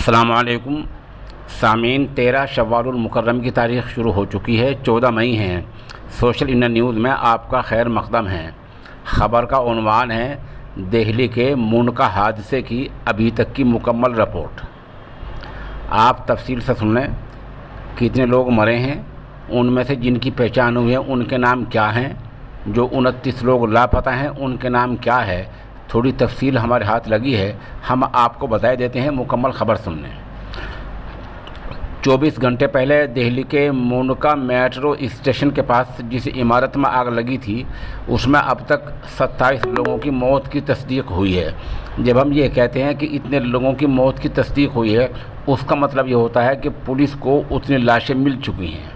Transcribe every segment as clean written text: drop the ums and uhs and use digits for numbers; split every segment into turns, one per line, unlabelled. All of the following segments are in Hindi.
अस्सलामुअलैकुम सामीन। 13 शव्वालुल मुकर्रम की तारीख़ शुरू हो चुकी है, 14 मई है। सोशल इंडिया न्यूज़ में आपका खैर मक़दम है। ख़बर का उन्वान है दिल्ली के मुनका हादसे की अभी तक की मुकम्मल रिपोर्ट। आप तफसील से सुन लें। कितने लोग मरे हैं, उनमें से जिनकी पहचान हुई है उनके नाम क्या हैं, जो 29 लोग लापता हैं उनके नाम क्या है। थोड़ी तफसील हमारे हाथ लगी है, हम आपको बता देते हैं। मुकम्मल ख़बर सुनने। 24 घंटे पहले दिल्ली के मुनका मेट्रो स्टेशन के पास जिस इमारत में आग लगी थी उसमें अब तक 27 लोगों की मौत की तस्दीक हुई है। जब हम ये कहते हैं कि इतने लोगों की मौत की तस्दीक हुई है, उसका मतलब ये होता है कि पुलिस को उतनी लाशें मिल चुकी हैं।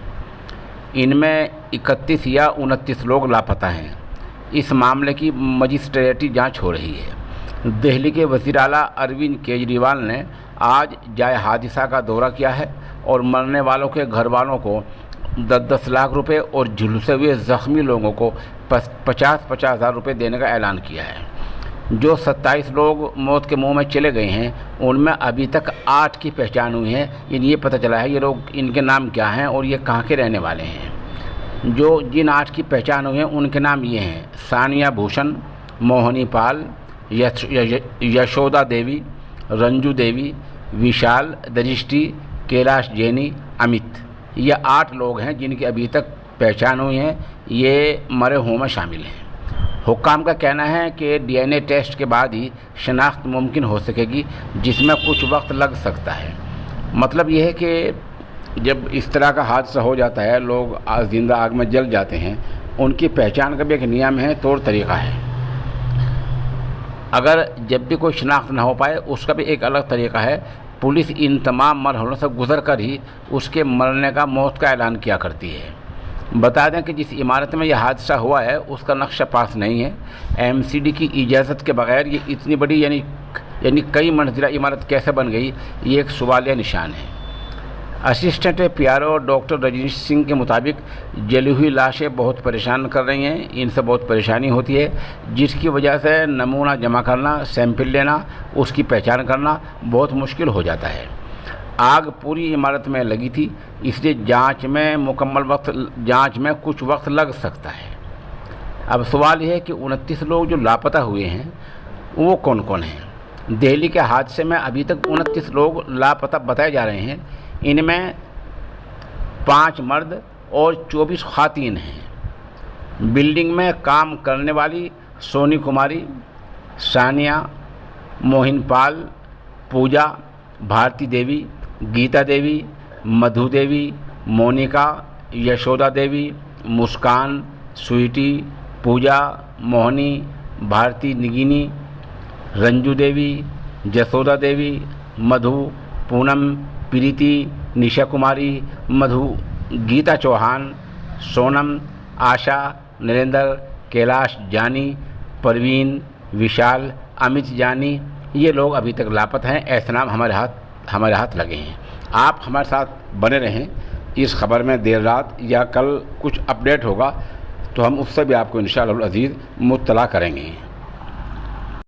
इनमें 31 या 29 लोग लापता हैं। इस मामले की मजिस्ट्रेटी जांच हो रही है। दिल्ली के वज़ीर आला अरविंद केजरीवाल ने आज जाए हादसा का दौरा किया है और मरने वालों के घर वालों को 10-10 लाख रुपए और झुलसे हुए ज़ख्मी लोगों को 50-50 हज़ार रुपये देने का ऐलान किया है। जो 27 लोग मौत के मुंह में चले गए हैं उनमें अभी तक 8 की पहचान हुई है। ये पता चला है ये लोग, इनके नाम क्या हैं और ये कहाँ के रहने वाले हैं। जो जिन 8 की पहचान हुई हैं उनके नाम ये हैं: सानिया भूषण, मोहिनी पाल, यशोदा देवी, रंजू देवी, विशाल दृष्टि, कैलाश जैनी, अमित। ये 8 लोग हैं जिनकी अभी तक पहचान हुई है। ये मरे हुओं में शामिल हैं। हुक्काम का कहना है कि DNA टेस्ट के बाद ही शनाख्त मुमकिन हो सकेगी, जिसमें कुछ वक्त लग सकता है। मतलब यह है कि जब इस तरह का हादसा हो जाता है, लोग जिंदा आग में जल जाते हैं, उनकी पहचान का भी एक नियम है, तौर तरीक़ा है। अगर जब भी कोई शनाख्त ना हो पाए उसका भी एक अलग तरीक़ा है। पुलिस इन तमाम मरहलों से गुजर कर ही उसके मरने का, मौत का ऐलान किया करती है। बता दें कि जिस इमारत में यह हादसा हुआ है उसका नक्शा पास नहीं है। MCD की इजाज़त के बगैर ये इतनी बड़ी यानी कई मंजिला इमारत कैसे बन गई, ये एक सवालिया निशान है। Assistant PRO doctor Rajneesh Singh के मुताबिक जली हुई लाशें बहुत परेशान कर रही हैं। इनसे बहुत परेशानी होती है, जिसकी वजह से नमूना जमा करना, सैंपल लेना, उसकी पहचान करना बहुत मुश्किल हो जाता है। आग पूरी इमारत में लगी थी, इसलिए जांच में कुछ वक्त लग सकता है। अब सवाल यह है कि 29 लोग जो लापता हुए हैं वो कौन कौन हैं। दिल्ली के हादसे में अभी तक 29 लोग लापता बताए जा रहे हैं। इनमें 5 मर्द और 24 ख़वातीन हैं। बिल्डिंग में काम करने वाली सोनी कुमारी, सानिया, मोहिन पाल, पूजा, भारती देवी, गीता देवी, मधु देवी, मोनिका, यशोदा देवी, मुस्कान, स्वीटी, पूजा, मोहनी, भारती निगिनी, रंजू देवी, जसोदा देवी, मधु, पूनम, प्रीति, निशा कुमारी, मधु, गीता चौहान, सोनम, आशा, नरेंद्र, कैलाश जानी, परवीन, विशाल, अमित जानी, ये लोग अभी तक लापता हैं। ऐसे नाम हमारे हाथ लगे हैं। आप हमारे साथ बने रहें। इस खबर में देर रात या कल कुछ अपडेट होगा तो हम उससे भी आपको इंशाअल्लाह अज़ीज़ मुत्तला करेंगे।